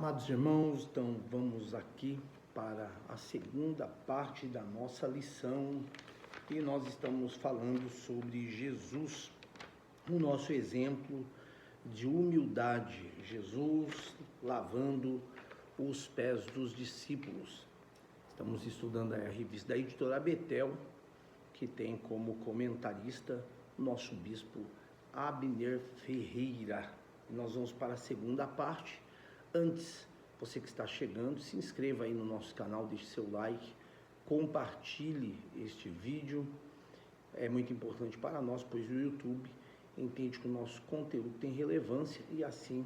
Amados irmãos, então vamos aqui para a segunda parte da nossa lição e nós estamos falando sobre Jesus, o nosso exemplo de humildade, Jesus lavando os pés dos discípulos. Estamos estudando a revista da editora Betel, que tem como comentarista o nosso bispo Abner Ferreira. Nós vamos para a segunda parte. Antes, você que está chegando, se inscreva aí no nosso canal, deixe seu like, compartilhe este vídeo, é muito importante para nós, pois o YouTube entende que o nosso conteúdo tem relevância e assim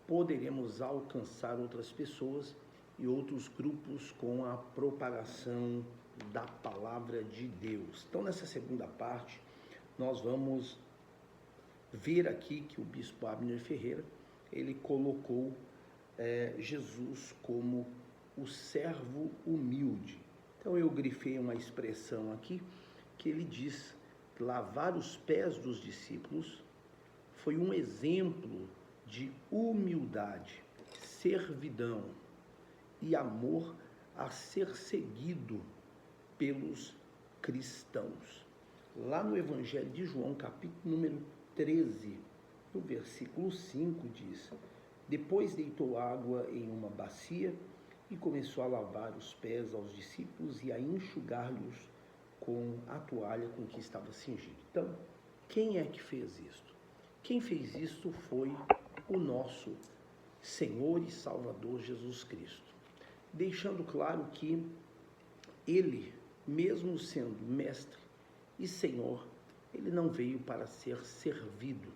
poderemos alcançar outras pessoas e outros grupos com a propagação da palavra de Deus. Então, nessa segunda parte, nós vamos ver aqui que o bispo Abner Ferreira, ele colocou Jesus como o servo humilde. Então eu grifei uma expressão aqui que ele diz que lavar os pés dos discípulos foi um exemplo de humildade, servidão e amor a ser seguido pelos cristãos. Lá no Evangelho de João, capítulo número 13, no versículo 5 diz: depois deitou água em uma bacia e começou a lavar os pés aos discípulos e a enxugar-lhes com a toalha com que estava cingido. Então, quem é que fez isto? Quem fez isto foi o nosso Senhor e Salvador Jesus Cristo, deixando claro que ele, mesmo sendo mestre e Senhor, ele não veio para ser servido,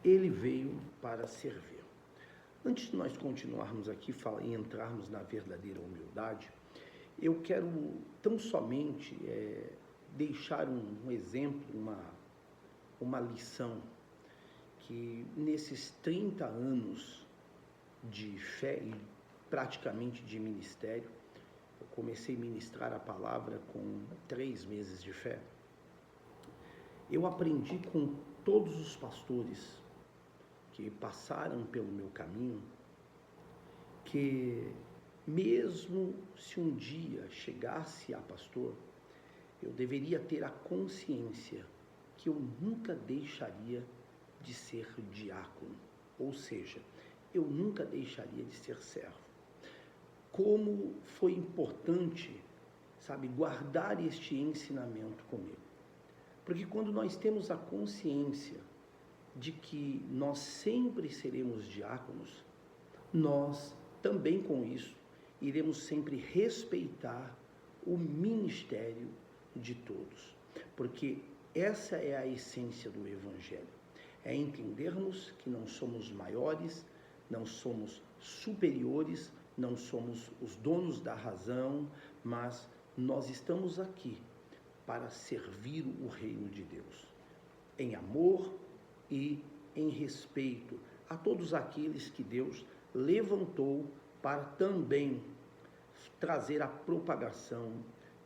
ele veio para servir. Antes de nós continuarmos aqui e entrarmos na verdadeira humildade, eu quero tão somente deixar um exemplo, uma lição, que nesses 30 anos de fé e praticamente de ministério, eu comecei a ministrar a palavra com 3 meses de fé, eu aprendi com todos os pastores que passaram pelo meu caminho, que mesmo se um dia chegasse a pastor, eu deveria ter a consciência que eu nunca deixaria de ser diácono, ou seja, eu nunca deixaria de ser servo. Como foi importante, guardar este ensinamento comigo. Porque quando nós temos a consciência de que nós sempre seremos diáconos, nós também com isso iremos sempre respeitar o ministério de todos, porque essa é a essência do Evangelho, é entendermos que não somos maiores, não somos superiores, não somos os donos da razão, mas nós estamos aqui para servir o reino de Deus, em amor e em respeito a todos aqueles que Deus levantou para também trazer a propagação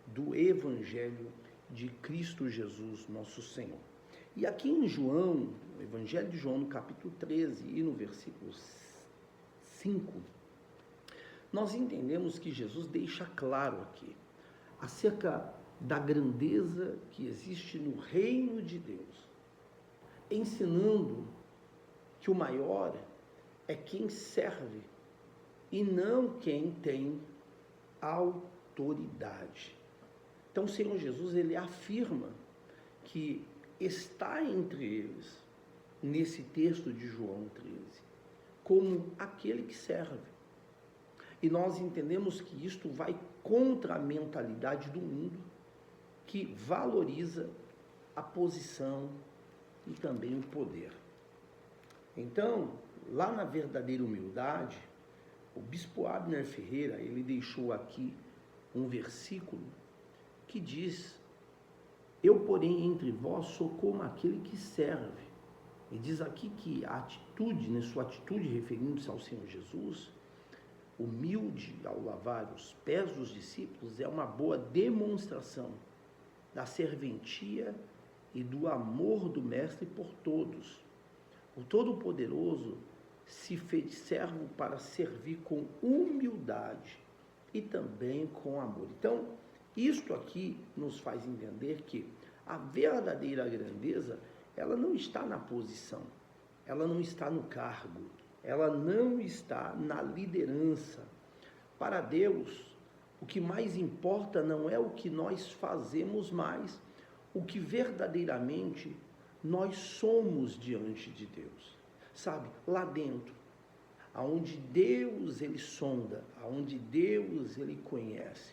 do Evangelho de Cristo Jesus, nosso Senhor. E aqui em João, no Evangelho de João, no capítulo 13 e no versículo 5, nós entendemos que Jesus deixa claro aqui acerca da grandeza que existe no reino de Deus, ensinando que o maior é quem serve e não quem tem autoridade. Então o Senhor Jesus, ele afirma que está entre eles, nesse texto de João 13, como aquele que serve. E nós entendemos que isto vai contra a mentalidade do mundo, que valoriza a posição e também o poder. Então, lá na verdadeira humildade, o bispo Abner Ferreira, ele deixou aqui um versículo que diz: eu, porém, entre vós sou como aquele que serve. E diz aqui que a atitude, sua atitude referindo-se ao Senhor Jesus, humilde ao lavar os pés dos discípulos, é uma boa demonstração da serventia e do amor do Mestre por todos. O Todo-Poderoso se fez servo para servir com humildade e também com amor. Então, isto aqui nos faz entender que a verdadeira grandeza, ela não está na posição, ela não está no cargo, ela não está na liderança. Para Deus, o que mais importa não é o que nós fazemos mais, o que verdadeiramente nós somos diante de Deus. Sabe, lá dentro, aonde Deus ele sonda, aonde Deus ele conhece.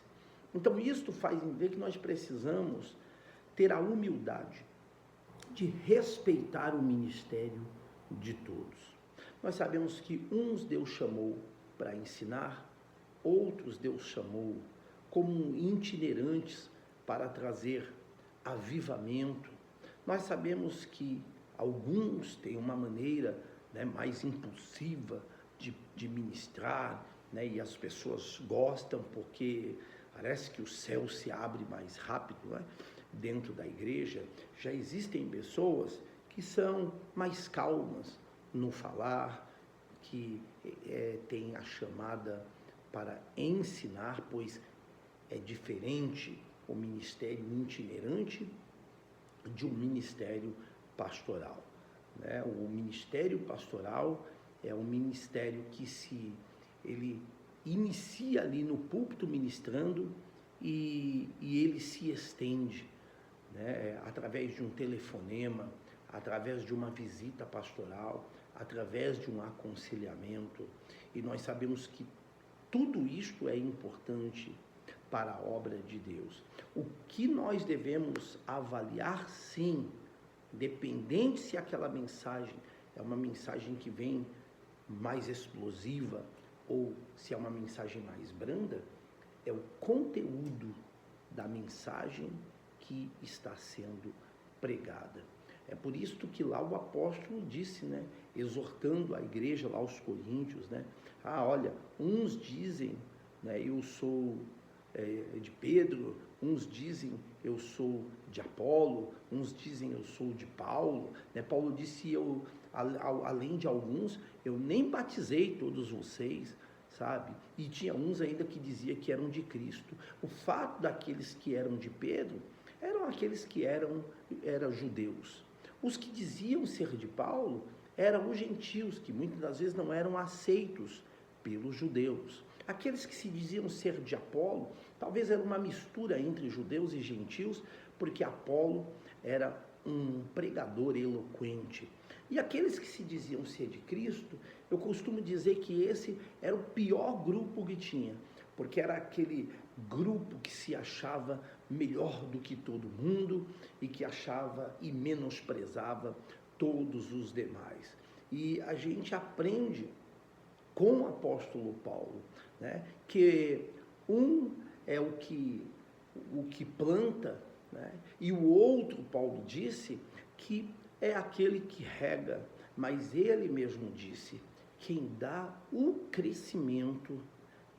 Então isto faz entender que nós precisamos ter a humildade de respeitar o ministério de todos. Nós sabemos que uns Deus chamou para ensinar, outros Deus chamou como itinerantes para trazer avivamento. Nós sabemos que alguns têm uma maneira, né, mais impulsiva de ministrar, né, e as pessoas gostam porque parece que o céu se abre mais rápido, né, dentro da igreja. Já existem pessoas que são mais calmas no falar, que têm a chamada para ensinar, pois é diferente o ministério itinerante de um ministério pastoral, né? O ministério pastoral é um ministério que ele inicia ali no púlpito ministrando e ele se estende, né? Através de um telefonema, através de uma visita pastoral, através de um aconselhamento. E nós sabemos que tudo isto é importante para a obra de Deus. O que nós devemos avaliar, sim, dependente se aquela mensagem é uma mensagem que vem mais explosiva ou se é uma mensagem mais branda, é o conteúdo da mensagem que está sendo pregada. É por isso que lá o apóstolo disse, né, exortando a igreja lá aos Coríntios, né, olha, uns dizem, né, eu sou de Pedro, uns dizem eu sou de Apolo, uns dizem eu sou de Paulo, né? Paulo disse, além de alguns, eu nem batizei todos vocês, sabe? E tinha uns ainda que dizia que eram de Cristo. O fato daqueles que eram de Pedro, eram aqueles que eram judeus. Os que diziam ser de Paulo, eram os gentios, que muitas das vezes não eram aceitos pelos judeus. Aqueles que se diziam ser de Apolo, talvez era uma mistura entre judeus e gentios, porque Apolo era um pregador eloquente. E aqueles que se diziam ser de Cristo, eu costumo dizer que esse era o pior grupo que tinha, porque era aquele grupo que se achava melhor do que todo mundo e que achava e menosprezava todos os demais. E a gente aprende com o apóstolo Paulo, né, que um é o que planta, né, e o outro, Paulo disse, que é aquele que rega, mas ele mesmo disse, quem dá o crescimento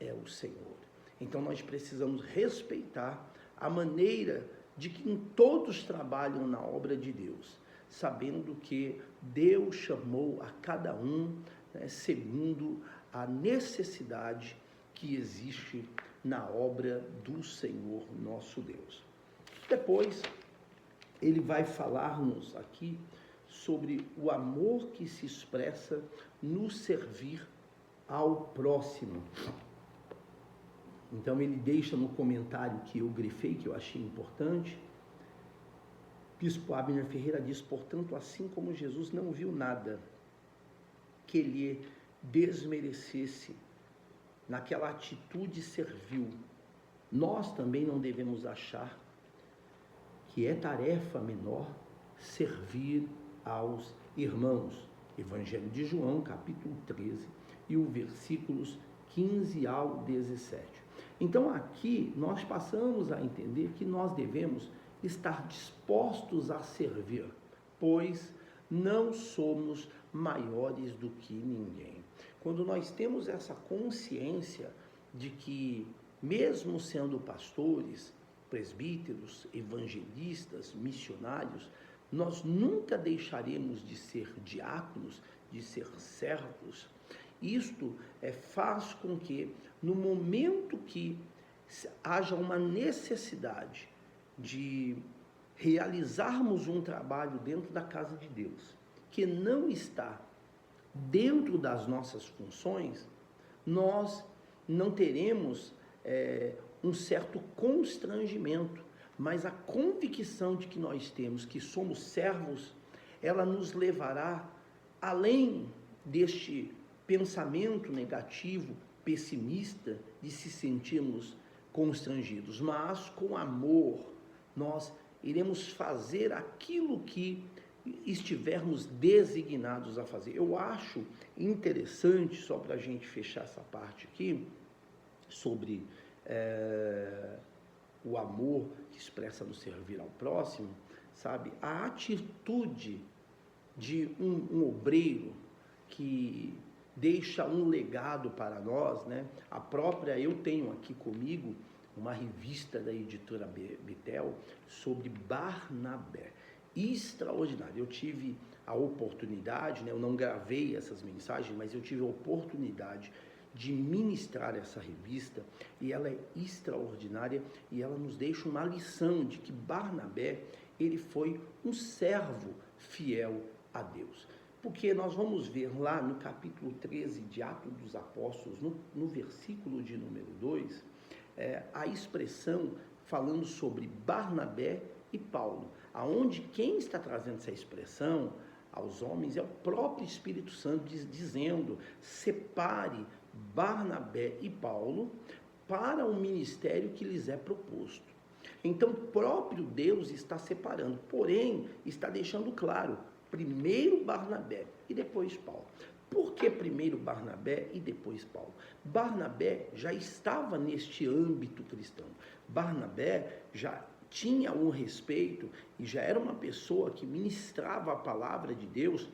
é o Senhor. Então nós precisamos respeitar a maneira de que todos trabalham na obra de Deus, sabendo que Deus chamou a cada um, né, segundo a necessidade que existe na obra do Senhor nosso Deus. Depois, ele vai falar-nos aqui sobre o amor que se expressa no servir ao próximo. Então ele deixa no comentário que eu grifei, que eu achei importante, Bispo Abner Ferreira diz, portanto, assim como Jesus não viu nada que lhe desmerecesse naquela atitude servil, nós também não devemos achar que é tarefa menor servir aos irmãos. Evangelho de João, capítulo 13, e o versículos 15 ao 17. Então aqui nós passamos a entender que nós devemos estar dispostos a servir, pois não somos maiores do que ninguém. Quando nós temos essa consciência de que, mesmo sendo pastores, presbíteros, evangelistas, missionários, nós nunca deixaremos de ser diáconos, de ser servos, isto faz com que, no momento que haja uma necessidade de realizarmos um trabalho dentro da casa de Deus, que não está dentro das nossas funções, nós não teremos um certo constrangimento, mas a convicção de que nós temos que somos servos, ela nos levará além deste pensamento negativo, pessimista, de se sentirmos constrangidos, mas com amor nós iremos fazer aquilo que estivermos designados a fazer. Eu acho interessante, só para a gente fechar essa parte aqui, sobre o amor que expressa no servir ao próximo, sabe? A atitude de um obreiro que deixa um legado para nós, né? Eu tenho aqui comigo uma revista da editora Betel sobre Barnabé, extraordinário. Eu tive a oportunidade, né? Eu não gravei essas mensagens, mas eu tive a oportunidade de ministrar essa revista, e ela é extraordinária, e ela nos deixa uma lição de que Barnabé, ele foi um servo fiel a Deus. Porque nós vamos ver lá no capítulo 13 de Atos dos Apóstolos, no versículo de número 2, a expressão falando sobre Barnabé e Paulo, aonde quem está trazendo essa expressão aos homens é o próprio Espírito Santo dizendo: separe Barnabé e Paulo para o ministério que lhes é proposto. Então, o próprio Deus está separando, porém, está deixando claro, primeiro Barnabé e depois Paulo. Por que primeiro Barnabé e depois Paulo? Barnabé já estava neste âmbito cristão. Barnabé já tinha um respeito e já era uma pessoa que ministrava a palavra de Deus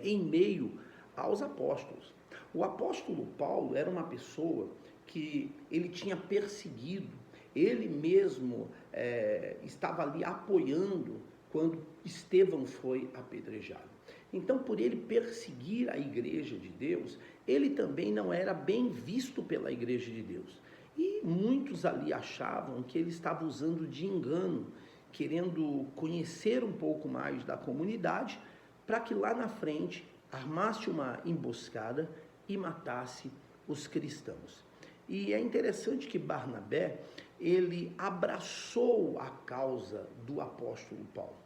em meio aos apóstolos. O apóstolo Paulo era uma pessoa que ele tinha perseguido, ele mesmo estava ali apoiando quando Estevão foi apedrejado. Então, por ele perseguir a igreja de Deus, ele também não era bem visto pela igreja de Deus. E muitos ali achavam que ele estava usando de engano, querendo conhecer um pouco mais da comunidade, para que lá na frente armasse uma emboscada e matasse os cristãos. E é interessante que Barnabé, ele abraçou a causa do apóstolo Paulo.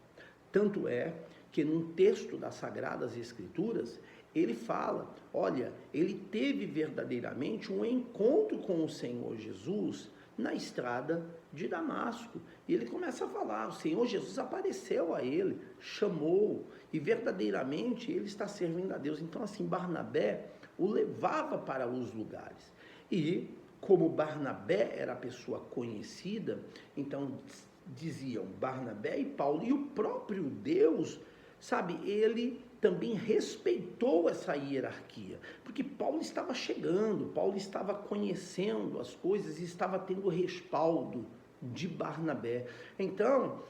Tanto é que num texto das Sagradas Escrituras, ele fala, olha, ele teve verdadeiramente um encontro com o Senhor Jesus na estrada de Damasco. E ele começa a falar, o Senhor Jesus apareceu a ele, chamou, e verdadeiramente ele está servindo a Deus. Então, assim, Barnabé o levava para os lugares. E, como Barnabé era a pessoa conhecida, então diziam Barnabé e Paulo, e o próprio Deus, sabe, ele também respeitou essa hierarquia, porque Paulo estava chegando, Paulo estava conhecendo as coisas e estava tendo o respaldo de Barnabé. Então,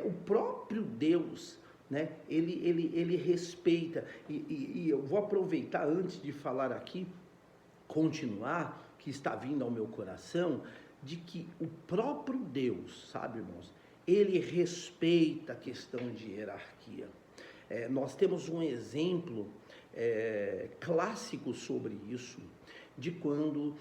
o próprio Deus, né, ele respeita, e eu vou aproveitar antes de falar aqui, continuar, que está vindo ao meu coração, de que o próprio Deus, sabe, irmãos, ele respeita a questão de hierarquia. Nós temos um exemplo clássico sobre isso, de quando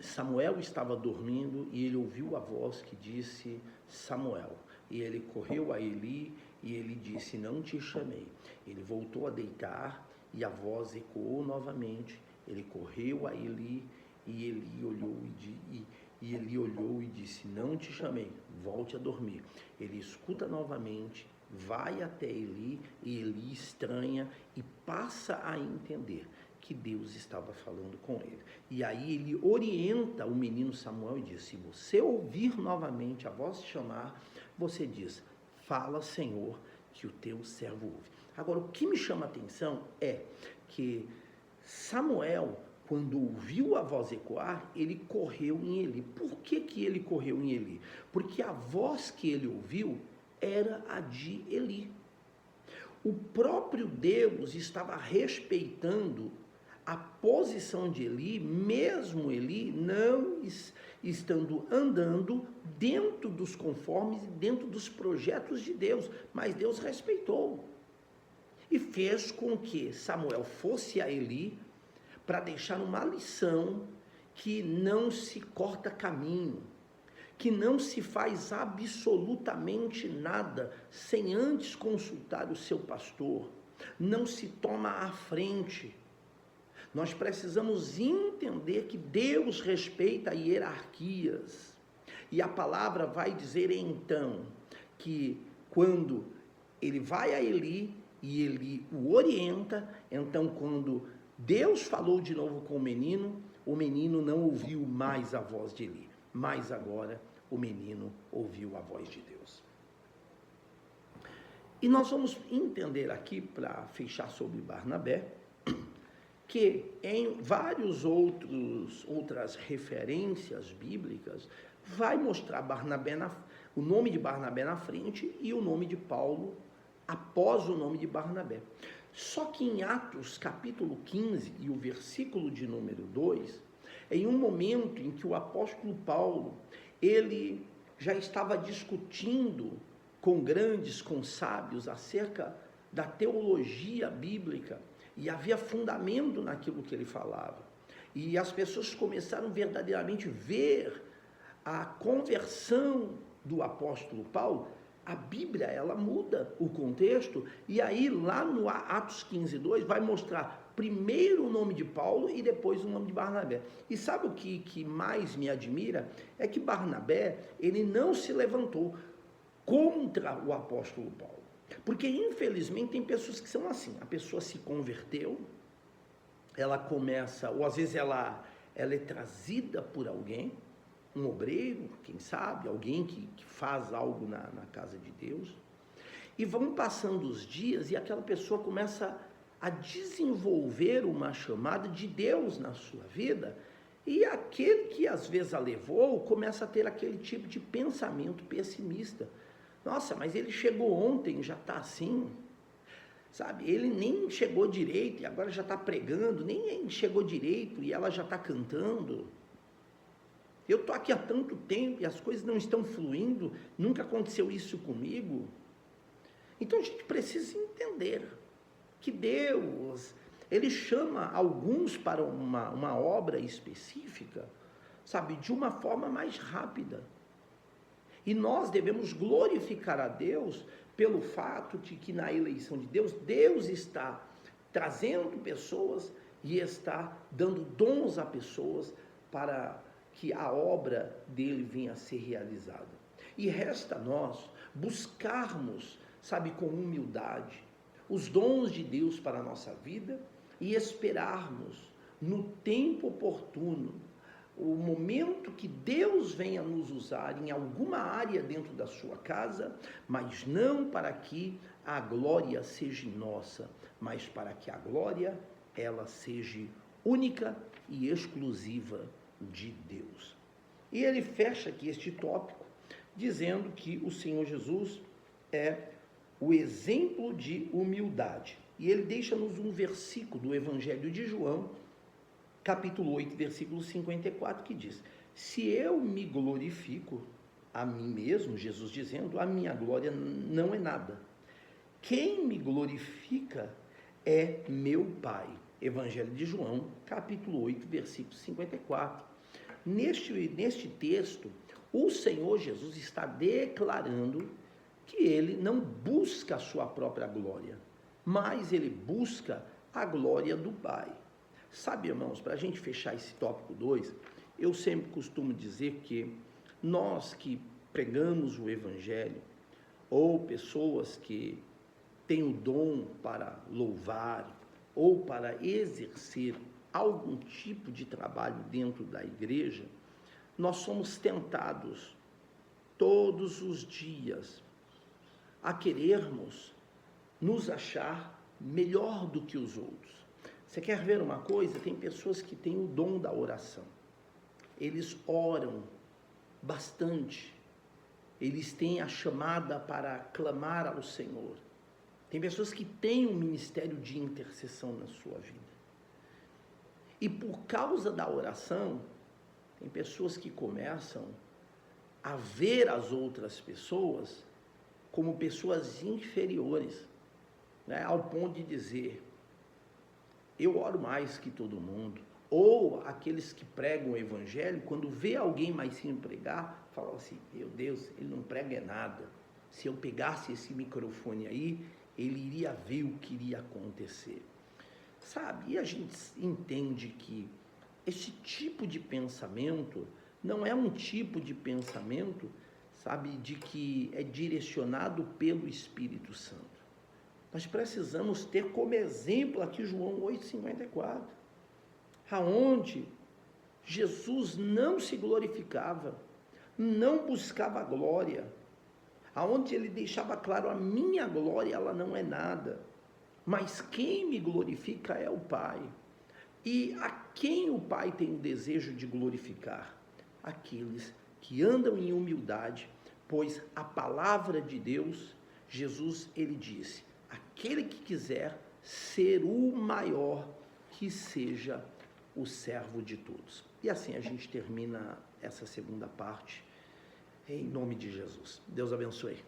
Samuel estava dormindo e ele ouviu a voz que disse Samuel, e ele correu a Eli e ele disse: não te chamei. Ele voltou a deitar e a voz ecoou novamente, ele correu a Eli e Eli olhou e disse: não te chamei, volte a dormir. Ele escuta novamente, vai até Eli e Eli estranha e passa a entender que Deus estava falando com ele. E aí ele orienta o menino Samuel e diz: se você ouvir novamente a voz te chamar, você diz: fala, Senhor, que o teu servo ouve. Agora, o que me chama a atenção é que Samuel, quando ouviu a voz ecoar, ele correu em Eli. Por que ele correu em Eli? Porque a voz que ele ouviu era a de Eli. o próprio Deus estava respeitando a posição de Eli, mesmo Eli não estando andando dentro dos conformes e dentro dos projetos de Deus, mas Deus respeitou e fez com que Samuel fosse a Eli para deixar uma lição que não se corta caminho, que não se faz absolutamente nada sem antes consultar o seu pastor, não se toma à frente. Nós precisamos entender que Deus respeita hierarquias. E a palavra vai dizer então que quando ele vai a Eli e ele o orienta, então quando Deus falou de novo com o menino não ouviu mais a voz de Eli, mas agora o menino ouviu a voz de Deus. E nós vamos entender aqui, para fechar sobre Barnabé, que em várias outras referências bíblicas, vai mostrar o nome de Barnabé na frente e o nome de Paulo após o nome de Barnabé. Só que em Atos capítulo 15 e o versículo de número 2, em um momento em que o apóstolo Paulo, ele já estava discutindo com sábios acerca da teologia bíblica, e havia fundamento naquilo que ele falava. E as pessoas começaram verdadeiramente a ver a conversão do apóstolo Paulo. A Bíblia, ela muda o contexto, e aí lá no Atos 15:2 vai mostrar primeiro o nome de Paulo e depois o nome de Barnabé. E sabe o que mais me admira? É que Barnabé, ele não se levantou contra o apóstolo Paulo. Porque, infelizmente, tem pessoas que são assim. A pessoa se converteu, ela começa, ou às vezes ela é trazida por alguém, um obreiro, quem sabe, alguém que faz algo na casa de Deus, e vão passando os dias e aquela pessoa começa a desenvolver uma chamada de Deus na sua vida, e aquele que às vezes a levou, começa a ter aquele tipo de pensamento pessimista. Nossa, mas ele chegou ontem, já está assim, sabe? Ele nem chegou direito e agora já está pregando, nem chegou direito e ela já está cantando. Eu estou aqui há tanto tempo e as coisas não estão fluindo, nunca aconteceu isso comigo. Então a gente precisa entender que Deus, ele chama alguns para uma obra específica, sabe, de uma forma mais rápida. E nós devemos glorificar a Deus pelo fato de que na eleição de Deus, Deus está trazendo pessoas e está dando dons a pessoas para que a obra dele venha a ser realizada. E resta a nós buscarmos, sabe, com humildade, os dons de Deus para a nossa vida e esperarmos no tempo oportuno, o momento que Deus venha nos usar em alguma área dentro da sua casa, mas não para que a glória seja nossa, mas para que a glória, ela seja única e exclusiva de Deus. E ele fecha aqui este tópico, dizendo que o Senhor Jesus é o exemplo de humildade. E ele deixa-nos um versículo do Evangelho de João, capítulo 8, versículo 54, que diz: se eu me glorifico a mim mesmo, Jesus dizendo, a minha glória não é nada. Quem me glorifica é meu Pai. Evangelho de João, capítulo 8, versículo 54. Neste texto, o Senhor Jesus está declarando que ele não busca a sua própria glória, mas ele busca a glória do Pai. Sabe, irmãos, para a gente fechar esse tópico 2, eu sempre costumo dizer que nós que pregamos o Evangelho, ou pessoas que têm o dom para louvar, ou para exercer algum tipo de trabalho dentro da igreja, nós somos tentados todos os dias a querermos nos achar melhor do que os outros. Você quer ver uma coisa? Tem pessoas que têm o dom da oração. Eles oram bastante. Eles têm a chamada para clamar ao Senhor. Tem pessoas que têm um ministério de intercessão na sua vida. E por causa da oração, tem pessoas que começam a ver as outras pessoas como pessoas inferiores, né? Ao ponto de dizer, eu oro mais que todo mundo. Ou aqueles que pregam o evangelho, quando vê alguém mais simples pregar, falam assim, meu Deus, ele não prega nada. Se eu pegasse esse microfone aí, ele iria ver o que iria acontecer. Sabe, e a gente entende que esse tipo de pensamento não é um tipo de pensamento, sabe, de que é direcionado pelo Espírito Santo. Nós precisamos ter como exemplo aqui João 8,54, aonde Jesus não se glorificava, não buscava glória, aonde ele deixava claro, a minha glória ela não é nada, mas quem me glorifica é o Pai. E a quem o Pai tem o desejo de glorificar? Aqueles que andam em humildade, pois a palavra de Deus, Jesus, ele disse, aquele que quiser ser o maior, que seja o servo de todos. E assim a gente termina essa segunda parte, em nome de Jesus. Deus abençoe.